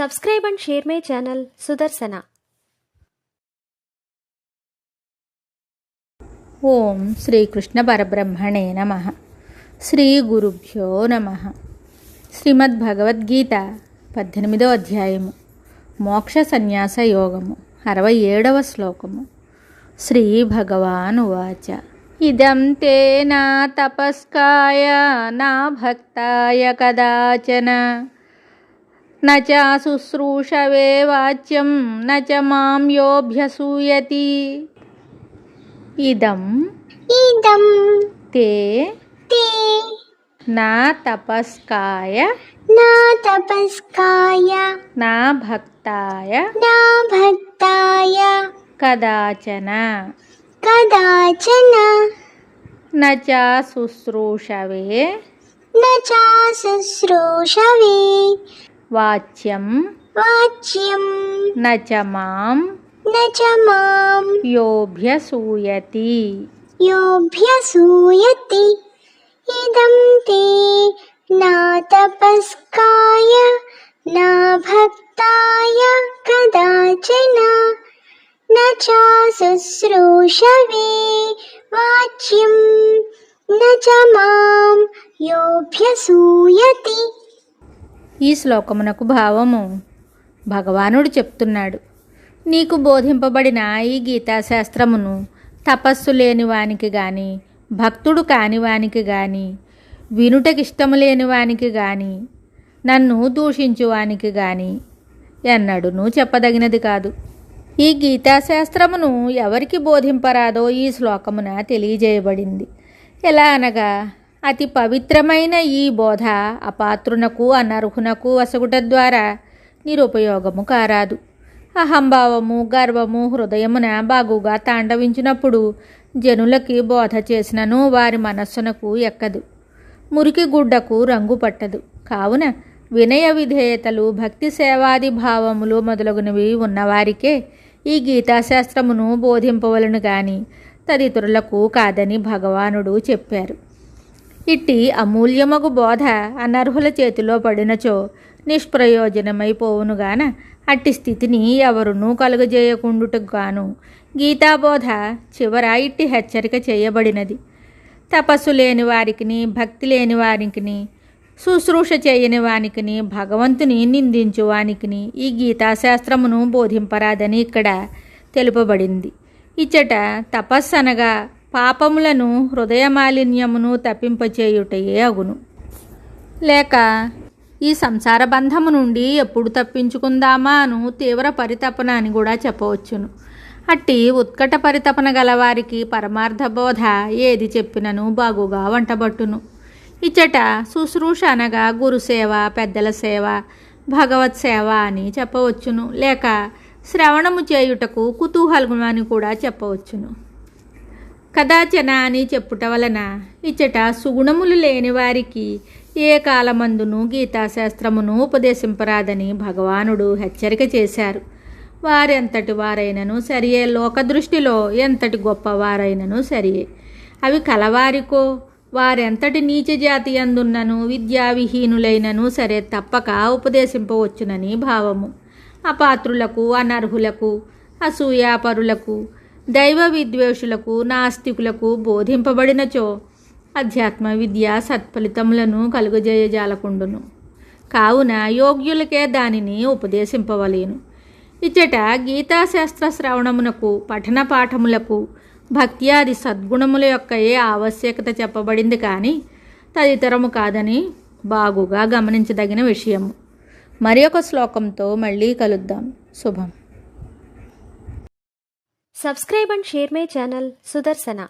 Subscribe and share my channel Sudarsana. ఓం శ్రీకృష్ణ పరబ్రహ్మణే నమః. శ్రీ గురుభ్యో నమః. శ్రీమద్భగవద్గీత 18వ అధ్యాయము మోక్ష సన్యాస యోగము 67వ శ్లోకము. శ్రీ భగవాన్ ఉవాచ ఇదం తే నా తపస్కాయ నా భక్తాయ కదాచన న చ శుశ్రూషవే వాచ్యం న చ మాం యోభ్యసూయతి. ఇదం తే నా తపస్కాయ నా భక్తాయ కదాచన న చ శుశ్రూషవే వాచ్యం న చ మాం యోభ్యసూయతి. ఇదం తే నా తపస్కాయ నా భక్తాయ కదాచన న చ శుశ్రూషవే వాచ్యం న చ మాం యోభ్యసూయతి. ఈ శ్లోకమునకు భావము భగవానుడు చెప్తున్నాడు, నీకు బోధింపబడిన ఈ గీతాశాస్త్రమును తపస్సు లేని వానికి గాని భక్తుడు కాని వానికి గాని వినుటకిష్టము లేని వానికి గాని నన్ను దూషించువానికి గాని ఎన్నడూనూ చెప్పదగినది కాదు. ఈ గీతాశాస్త్రమును ఎవరికి బోధింపరాదో ఈ శ్లోకమున తెలియజేయబడింది. ఎలా అనగా, అతి పవిత్రమైన ఈ బోధ అపాత్రునకు అనర్హునకు వసగుట ద్వారా నిరుపయోగము కారాదు. అహంభావము గర్వము హృదయమున బాగుగా తాండవించినప్పుడు జనులకి బోధ చేసినను వారి మనస్సునకు ఎక్కదు, మురికి గుడ్డకు రంగు పట్టదు. కావున వినయ విధేయతలు భక్తి సేవాది భావములు మొదలగునవి ఉన్నవారికే ఈ గీతాశాస్త్రమును బోధింపవలను గాని తదితరులకు కాదని భగవానుడు చెప్పారు. ఇట్టి అమూల్యమగు బోధ అనర్హుల చేతిలో పడినచో నిష్ప్రయోజనమైపోవునుగాన అట్టి స్థితిని ఎవరునూ కలుగజేయకుండుటకు గాను గీతాబోధ చివర ఇట్టి హెచ్చరిక చేయబడినది. తపస్సు లేని వారికిని భక్తి లేని వారికిని శుశ్రూష చేయని వానికిని భగవంతుని నిందించు వానికిని ఈ గీతాశాస్త్రమును బోధింపరాదని ఇక్కడ తెలుపబడింది. ఇచ్చట తపస్సు అనగా పాపములను హృదయ మాలిన్యమును తప్పింపచేయుటయే అగును. లేక ఈ సంసార బంధము నుండి ఎప్పుడు తప్పించుకుందామా అను తీవ్ర పరితపన అని కూడా చెప్పవచ్చును. అట్టి ఉత్కట పరితపన గలవారికి పరమార్థ బోధ ఏది చెప్పినను బాగుగా వంటబట్టును. ఇచ్చట శుశ్రూష అనగా గురుసేవ, పెద్దల సేవ, భగవత్ సేవ అని చెప్పవచ్చును. లేక శ్రవణము చేయుటకు కుతూహలము అని కూడా చెప్పవచ్చును. కదాచన అని చెప్పుట వలన ఇచ్చట సుగుణములు లేని వారికి ఏ కాలమందును గీతాశాస్త్రమును ఉపదేశింపరాదని భగవానుడు హెచ్చరిక చేశారు. వారెంతటి వారైనను సరియే, లోకదృష్టిలో ఎంతటి గొప్పవారైనను సరియే, అవి కలవారికో వారెంతటి నీచ జాతి అందున్నను విద్యావిహీనులైనను సరే తప్పక ఉపదేశింపవచ్చునని భావము. అపాత్రులకు అనర్హులకు అసూయాపరులకు దైవ విద్వేషులకు నాస్తికులకు బోధింపబడినచో అధ్యాత్మ విద్య సత్ఫలితములను కలుగజేయజాలకుండును. కావున యోగ్యులకే దానిని ఉపదేశింపవలేను. ఇచ్చట గీతాశాస్త్ర శ్రవణమునకు పఠన పాఠములకు భక్త్యాది సద్గుణముల యొక్క ఏ ఆవశ్యకత చెప్పబడింది కానీ తదితరము కాదని బాగుగా గమనించదగిన విషయము. మరి ఒక శ్లోకంతో మళ్ళీ కలుద్దాం. శుభం. Subscribe and share my channel Sudarsana.